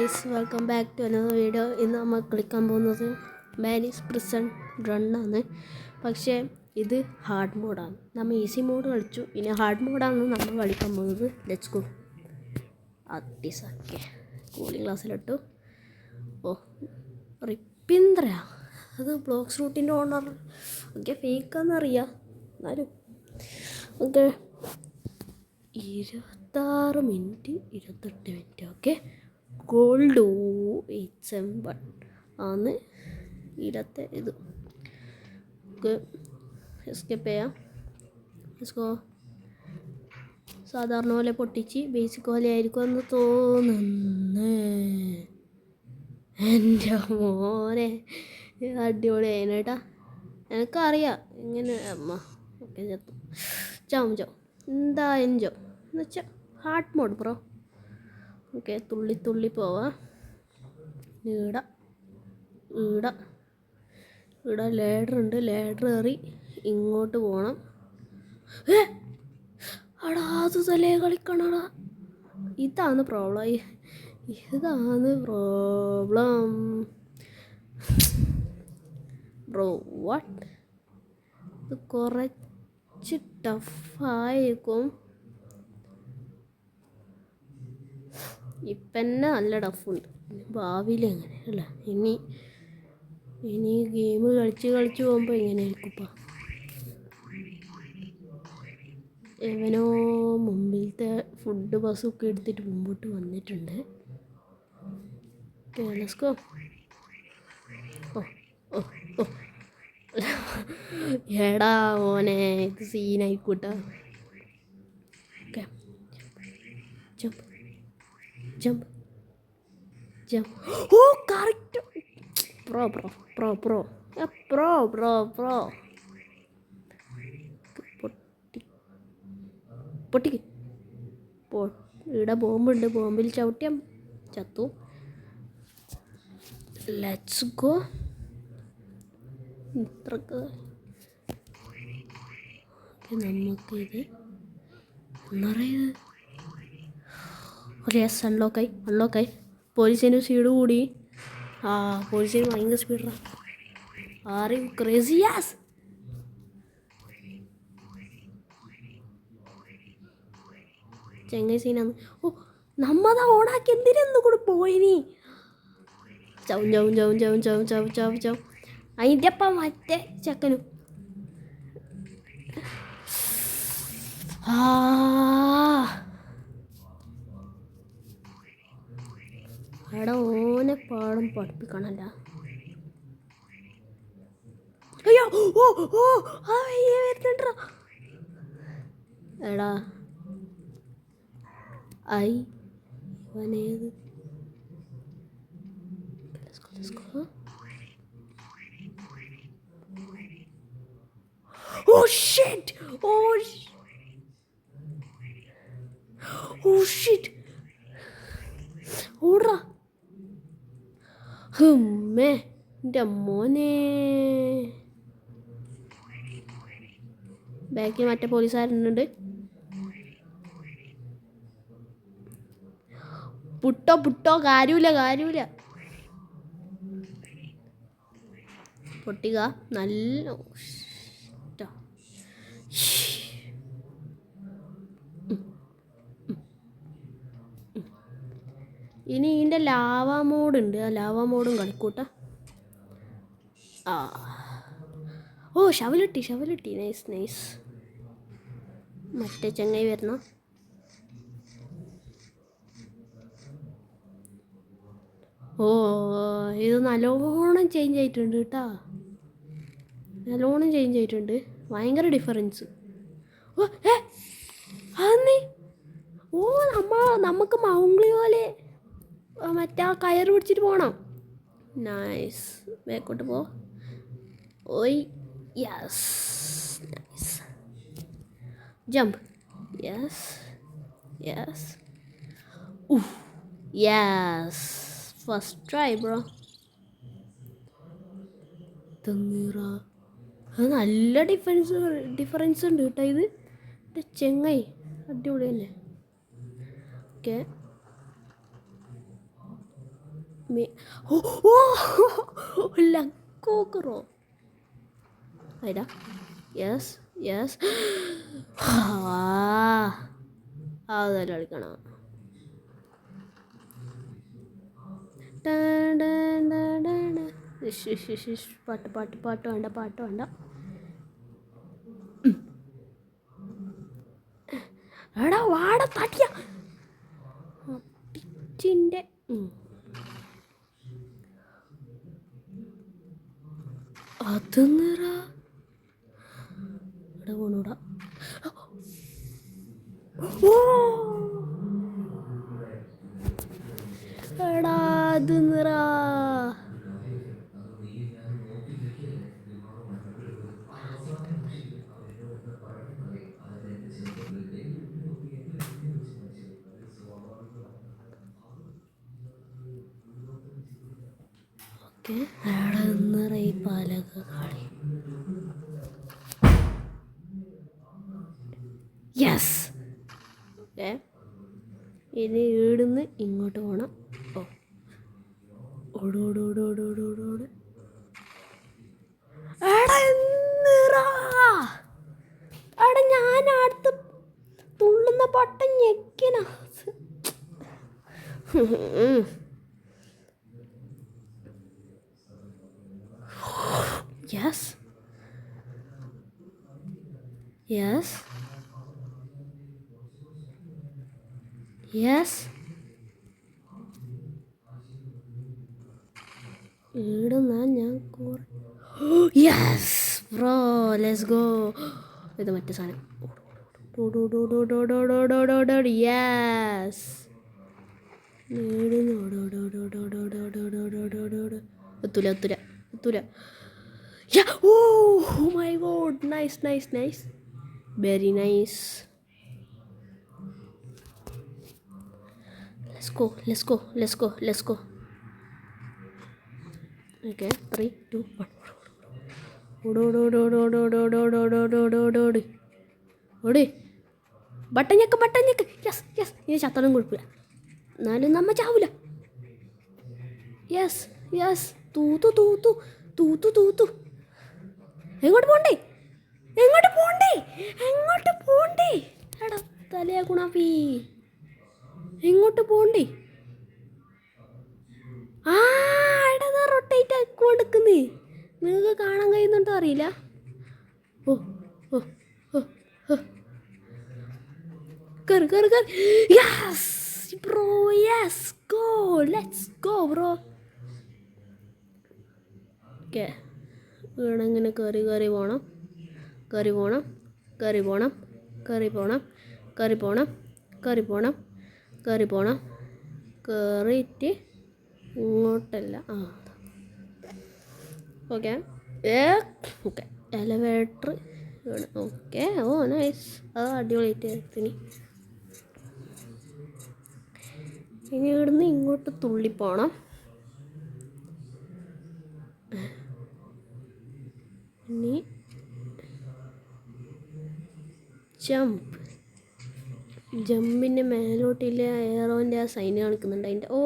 Guys, welcome back to another video. ഇന്ന് നമ്മൾ കളിക്കാൻ പോകുന്നത് മാനീസ് പ്രിസൺ റണ്ണാണ്. പക്ഷേ ഇത് ഹാർഡ് മോഡാണ്. നമ്മൾ ഈസി മോഡ് കളിച്ചു, ഇനി ഹാർഡ് മോഡാണ് നമ്മൾ കളിക്കാൻ പോകുന്നത്. Let's go. അട്ടിസാക്കെ കൂളിംഗ് ഗ്ലാസ്സിലിട്ടു. ഓ റിപ്പിന്ദ്ര, അത് ബ്ലോക്സ് റൂട്ടിൻ്റെ ഓണർ. ഓക്കെ, ഫേക്കാന്നറിയാം, എന്നാലും okay. 26 minute 28 minute. Okay, gold 871 ആണ് ഇടത്തെ ഇത്. നമുക്ക് എസ്കേപ്പ് ചെയ്യാം. എസ്കോ സാധാരണ പോലെ പൊട്ടിച്ച് ബേസിക് പോലെ ആയിരിക്കും എന്ന് തോന്നുന്നു. എൻ്റെ മോനെ അടിപൊളിയായിരുന്നു കേട്ടാ. എനിക്കറിയാം ഇങ്ങനെ അമ്മ. ഓക്കെ, ചത്തു. ചാവും എന്താ എൻജോ എന്ന് വെച്ചാൽ ഹാർഡ് മോഡ് ബ്രോ. ഓക്കെ, തുള്ളി പോവാം. ഈട ലേഡറുണ്ട്. ലേഡർ കയറി ഇങ്ങോട്ട് പോകണം. അടാ, അത് തലേ കളിക്കണടാ. ഇതാണ് പ്രോബ്ലം. ബ്രോ. വാട്ട്? ഇത് കുറച്ച് ടഫായിരിക്കും. ഇപ്പം തന്നെ നല്ല ടഫുണ്ട്. ഭാവിയിൽ എങ്ങനെ അല്ല, ഇനി ഗെയിം കളിച്ച് പോകുമ്പോൾ എങ്ങനെയായിരിക്കും. ഇപ്പം എവനോ മുമ്പിലത്തെ ഫുഡ് ബസ്സൊക്കെ എടുത്തിട്ട് മുമ്പോട്ട് വന്നിട്ടുണ്ട്. Let's go. ഓ എടാ മോനെ, ഇത് സീനായിക്കോട്ടെ. Okay, jump. ഓ കറക്റ്റ്. പ്രോ പൊട്ടിക്ക്. ഇവിടെ ബോംബുണ്ട്. ബോംബിൽ ചവിട്ടിയാൽ ചത്തു. Let's go. ഇത്രക്ക് നമുക്കിത് എന്നറിയത്. യെസ്, അൺലോക്കായി. പോലീസിന് സ്പീഡ് കൂടി. പോലീസിന് ഭയങ്കര സ്പീഡാണ്. ആറ് ക്രേസി. യെസ്, ചെങ്ങൈ സീനാണ്. ഓ, നമ്മതാ ഓണാക്കി. എന്തിനൊന്നും കൂടെ പോയിനി. ചവും. അതിൻ്റെ അപ്പം മറ്റേ ചെക്കനും. എടാ, ഓനെ പാടും പഠിപ്പിക്കണല്ല. അയ്യോ, വരുന്നുണ്ടാ. എടാ ഇവനേത്? Oh shit! ഓടാ. എൻ്റെ മോനെ. ബാക്കിൽ മറ്റേ പോലീസുകാരുണ്ട്. പുട്ടോ കാര്യമില്ല. പൊട്ടിക നല്ല. ഇനി ഇതിൻ്റെ ലാവ മോഡുണ്ട്. ആ ലാവ മോഡും കളിക്കൂട്ട. ഓ ഷവലിട്ടി. നൈസ്. മറ്റേ ചങ്ങായി വരണ. ഓ, ഇത് നല്ലോണം ചേഞ്ച് ആയിട്ടുണ്ട് കേട്ടാ. ഭയങ്കര ഡിഫറൻസ്. നമുക്ക് മൗംഗ്ലി പോലെ മറ്റേ കയറ് പിടിച്ചിട്ട് പോകണം. നൈസ്. ബാക്കോട്ട് പോ. ഓയ് yes. Nice. Jump. Yes. Yes, first try bro. അത് നല്ല ഡിഫറൻസ് ഉണ്ട് കേട്ടോ. ഇത് ചെങ്ങായി അടിപൊളി തന്നെ. ഓക്കെ, ഓ ഓ ലക്കോക്കറോ ആയിടാ. Yes yes. അതല്ല കളിക്കണം. പാട്ട് പാട്ട് പാട്ട് വേണ്ട, പാട്ട് വേണ്ട. എടാ വാട തട്ടിയ പിച്ചിൻ്റെ അത് നിറ ഇവിടെ പോണൂടാ. എടാ അത് നിറ. ഓക്കെ എടാ നിറ ഈ പാലക കളി. യെസ്. ഓക്കെ ഇനി ഈടുന്ന് ഇങ്ങോട്ട് പോകണം. ഓ ഓടോടോടോടോടോടോട്. എടാ നിറ. എടാ ഞാൻ അടുത്ത് തുള്ളുന്ന പട്ടം ഞെക്കിന. Yes yes yes. ഇടുന്ന ഞാൻ യെസ് ബ്രോ ലെറ്റ്സ് ഗോ. ഇത് മറ്റേ സാധനം. യെസ് എത്തൂല എത്തൂല എത്തൂല. Oh my god. Nice nice nice. Very nice. Let's go let's go let's go let's go. Okay 3 2 1. ഓടി ബട്ടൺ ഞെക്ക് ബട്ടൺ ഞെക്ക്. Yes yes. ഇനി ചത്തനും കുഴപ്പമില്ല, എന്നാലും നമ്മ ചാവൂല. Yes yes. തൂത്തു തൂത്തു തൂത്തു തൂത്തു. എങ്ങോട്ട് പോണ്ടേ എങ്ങോട്ട് പോണ്ടേ എങ്ങോട്ട് പോണ്ടേ. എടാ തലയാ ഗുണാഫി എങ്ങോട്ട് പോണ്ടേ. ആ എടാ റൊട്ടേറ്റ് ആക്കി കൊടുക്കുന്നേ. നിങ്ങൾക്ക് കാണാൻ കഴിയുന്നുണ്ടോ അറിയില്ല. ഓ ഓ ഓ ഓ കയറി കയറി കയറി. Yes bro yes go let's go bro. Okay ഇങ്ങനെ കയറി കയറി പോകണം കയറി പോകണം കയറി പോകണം കയറി പോകണം കയറി പോകണം കയറി പോകണം കയറി പോകണം കയറിയിട്ട് ഇങ്ങോട്ടല്ല. ആ ഓക്കെ ഓക്കെ എലവേറ്റർ. ഓക്കെ ഓ നൈസ്. അത് അടിപൊളിയായിട്ട് എത്തിന്. ഇനി ഇവിടുന്ന് ഇങ്ങോട്ട് തുള്ളിപ്പോണം. ഇനി ജമ്പ്. ജമ്പിൻ്റെ മേലോട്ടില്ല എയറോൻ്റെ ആ സൈൻ കാണിക്കുന്നുണ്ട് അതിൻ്റെ. ഓ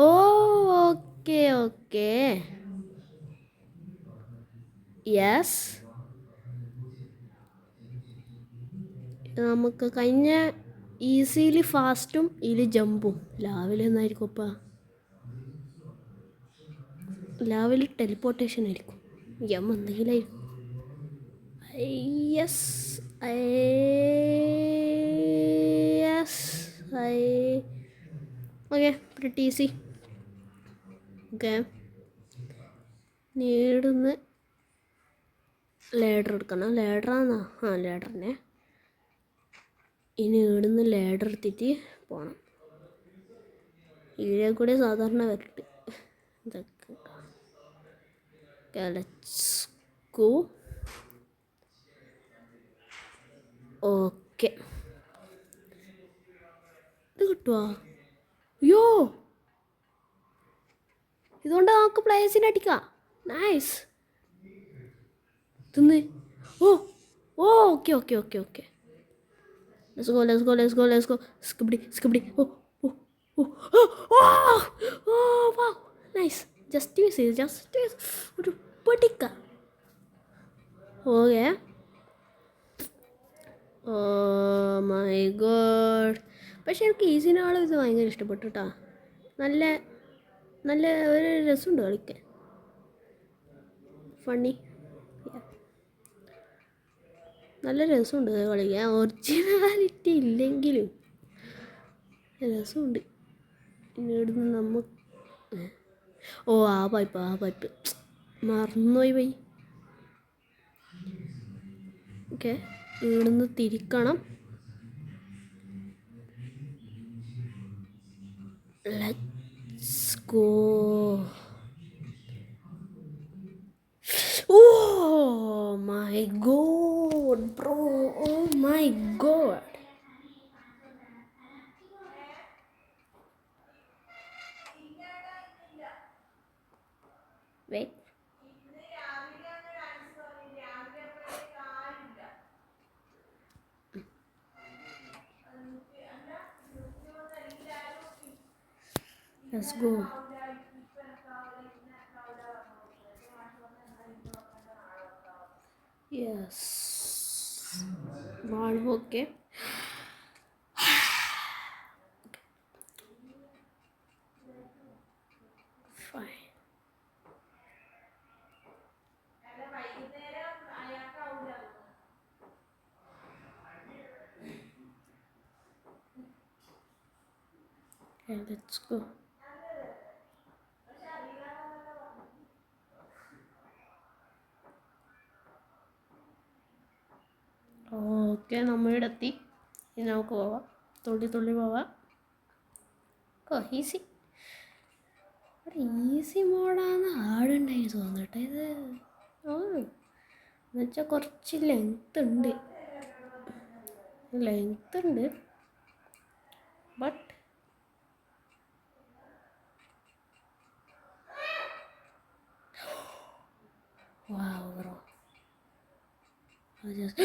ഓ ഓക്കെ ഓക്കെ യെസ്. നമുക്ക് കഴിഞ്ഞ ഈസിലി ഫാസ്റ്റും ഇതിൽ ജമ്പും ലാവിൽ എന്നായിരിക്കും. അപ്പം ലാവിൽ ടെലിപ്പോർട്ടേഷൻ ആയിരിക്കും. എന്തെങ്കിലായിരിക്കും. Yes yes okay pretty easy. Okay നീടുന്ന് ലേഡർ എടുക്കണം. ലേഡറാന്നാ? ആ ലേഡർ തന്നെ. ഇനി ഇവിടുന്ന് ലേഡർ എടുത്തിട്ട് പോകണം. ഇതിലെ കൂടെ സാധാരണ വരട്ട് ഇതൊക്കെ. Let's go. ഓക്കെ ഇത് കിട്ടുമോ? അയ്യോ ഇതുകൊണ്ട് നമുക്ക് പ്ലേയേഴ്സിനെ അടിക്കാം. നൈസ്. തിന്ന്. Oh oh okay okay okay okay let's go let's go let's go let's go. Skibidi skibidi. Oh oh oh oh easy, just ഒരു പൊടിക്ക. ഓക്കെ. Oh my god. പക്ഷെ എനിക്ക് ഈസിനാളും ഇത് ഭയങ്കര ഇഷ്ടപ്പെട്ടു കേട്ടോ. നല്ല നല്ല ഒരു രസമുണ്ട് കളിക്കാൻ. ഫണ്ണി, നല്ല രസമുണ്ട് കളിക്കാൻ. ഒറിജിനാലിറ്റി ഇല്ലെങ്കിലും രസമുണ്ട്. ഇനി ഇവിടുന്ന് നമുക്ക് ആ പൈപ്പ് മറന്നുപോയി പോയി. ഓക്കെ, ഇവിടുന്ന് തിരിക്കണം. Let's go. Oh my god, bro. Oh my god. Wait. Let's go. Yes. Ball okay. Fine. Okay, let's go. Okay, നമ്മളിവിടെ എത്തി. ഇനി നമുക്ക് പോവാം. തുള്ളി പോവാം. ഈസി. ഈസി മോഡാണ് ഹാർഡുണ്ടായി തോന്നട്ടെ ഇത്. എന്നുവെച്ചാൽ കുറച്ച് ലെങ്ത് ഉണ്ട്, ബട്ട് wow bro. just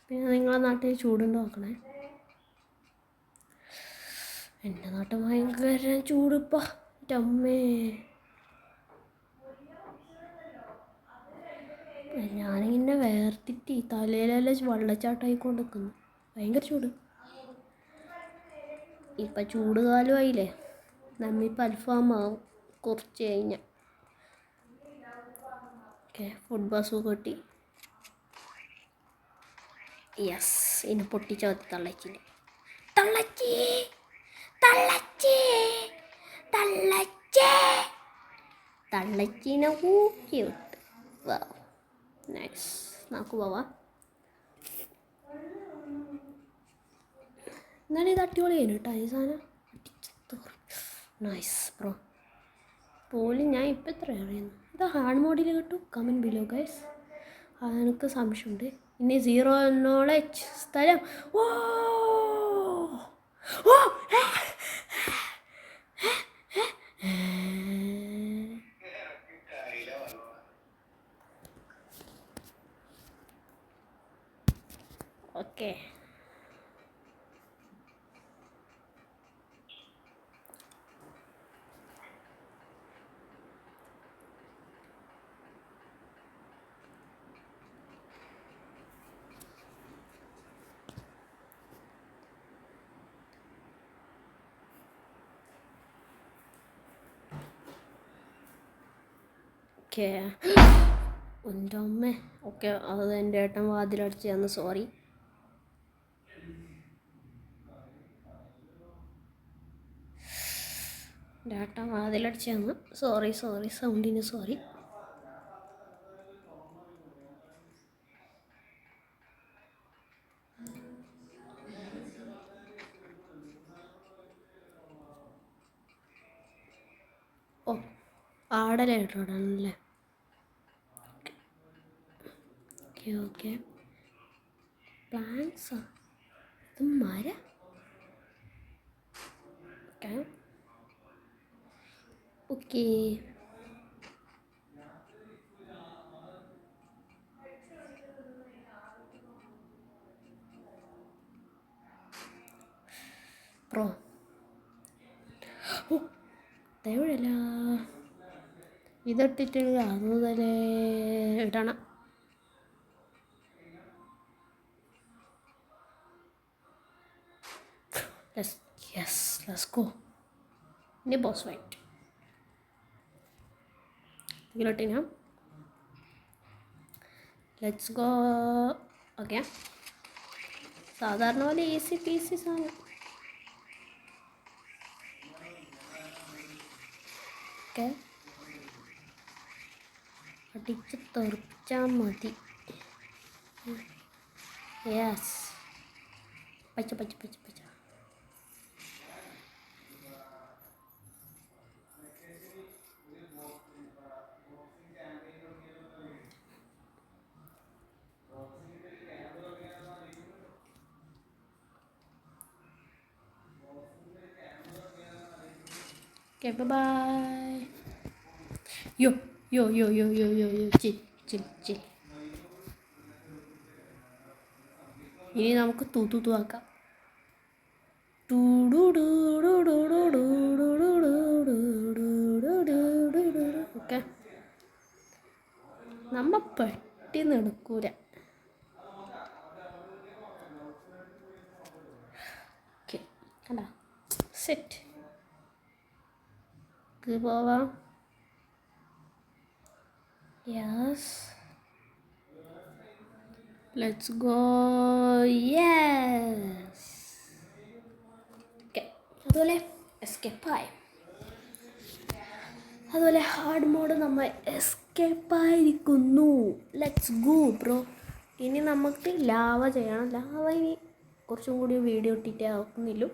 പിന്നെ നിങ്ങളെ നാട്ടിൽ ചൂടുണ്ടോ നോക്കണേ. എൻ്റെ നാട്ടിൽ ഭയങ്കര ചൂടിപ്പാ. അമ്മേ, ഞാനിങ്ങനെ വേർത്തിട്ട് തലയിലെല്ലാം വെള്ളച്ചാട്ടമായിക്കൊണ്ട് നിൽക്കുന്നു. ഭയങ്കര ചൂട്. ഇപ്പം ചൂട് കാലമായില്ലേ, നമ്മിപ്പോൾ അൽഫാമാവും കുറച്ച് കഴിഞ്ഞാൽ. ഓക്കെ, ഫുഡ് ബസ് കിട്ടി. യെസ്, ഇനി പൊട്ടിച്ച തള്ളച്ചിന് തള്ളച്ചിനെ ഊക്കി വിട്ട്. വാ, നൈസ്. നമുക്ക് പോവാം. എന്നാലും ഇത് അടിപൊളിയാണ് കേട്ടോ ഈ സാധനം. Nice bro. പോലും ഞാൻ ഇപ്പം എത്ര അറിയുന്നു. ഇത് ഹാർഡ് മോഡിൽ കിട്ടും. Comment below guys. എനിക്ക് സംശയമുണ്ട്. ഇനി 0 നോളജ് സ്ഥലം. ഓക്കെ, എൻ്റെ അമ്മ. ഓക്കെ, അത് എൻ്റെ ഏട്ടൻ വാതിലടിച്ച് തന്നു. സോറി. ഏട്ടൻ വാതിലടിച്ച് തന്നു. സോറി, സൗണ്ടിന് സോറി. ഓ, ആടലായിട്ടോടാണല്ലേ. ഓക്കെ, പ്ലാന്റ്സാ ഇത്? മരം. Okay, pro. ഓ എവിടെയല്ല ഇതിട്ടിട്ട് അത് മുതലേ ഇടണം. Let's go. ഇനി ബോസ് ഫൈറ്റ് ഇതിലോട്ടിനാ. Let's go. ഓക്കെ, സാധാരണ പോലെ ഈസി പീസി സാധനം. ഓക്കെ, അടിച്ച് തെറിച്ചാൽ മതി. യെസ്, പച്ച പച്ച പച്ച പച്ച. Okay, bye-bye. Yo. Chill. ഇനി നമുക്ക് തൂത്തു ആക്കാം. ഓക്കെ, നമ്മ പെട്ടെന്ന് എടുക്കൂല. ഓക്കെ, കണ്ടാ സെറ്റ് പോവാം. Yes, let's go. Yes. Okay, അതുപോലെ എസ്കേപ്പായി. അതുപോലെ ഹാർഡ് മോഡ് നമ്മൾ എസ്കേപ്പായിരിക്കുന്നു. Let's go bro. ഇനി നമുക്ക് ലാവ ചെയ്യണം. ലാവ ഇനി കുറച്ചും കൂടി വീഡിയോ ഇട്ടിട്ടേ ആക്കുന്നില്ലു.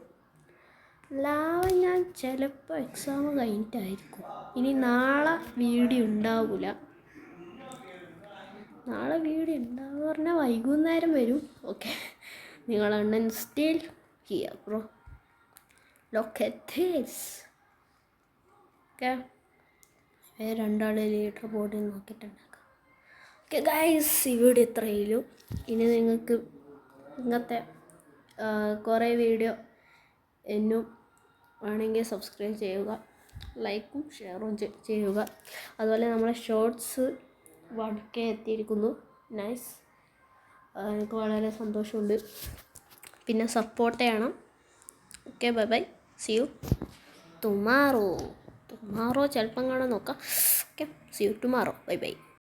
ലാവ ഞാൻ ചിലപ്പോൾ എക്സാം കഴിഞ്ഞിട്ടായിരിക്കും. ഇനി നാളെ വീഡിയോ ഉണ്ടാവില്ല. നാളെ വീഡിയോ ഉണ്ടാവുക പറഞ്ഞാൽ വൈകുന്നേരം വരും. ഓക്കെ, നിങ്ങൾ അണ്ണൻ still here bro. Look at this. Okay, രണ്ടാൾ ലീഡർ ബോർഡിൽ നോക്കിയിട്ടുണ്ടാക്കാം. ഓക്കെ ഗൈസ്, ഈ വീഡിയോ ഇത്രയുള്ളൂ. ഇനി നിങ്ങൾക്ക് ഇങ്ങനത്തെ കുറേ വീഡിയോ എന്നും വേണമെങ്കിൽ സബ്സ്ക്രൈബ് ചെയ്യുക, ലൈക്കും ഷെയറും ചെയ്യുക. അതുപോലെ നമ്മളെ ഷോർട്സ് 1K എത്തിയിരിക്കുന്നു. നൈസ്, എനിക്ക് വളരെ സന്തോഷമുണ്ട്. പിന്നെ സപ്പോർട്ട് ചെയ്യണം. Okay, bye. See you tomorrow ചിലപ്പം കാണാൻ നോക്കാം. Okay, see you tomorrow. By.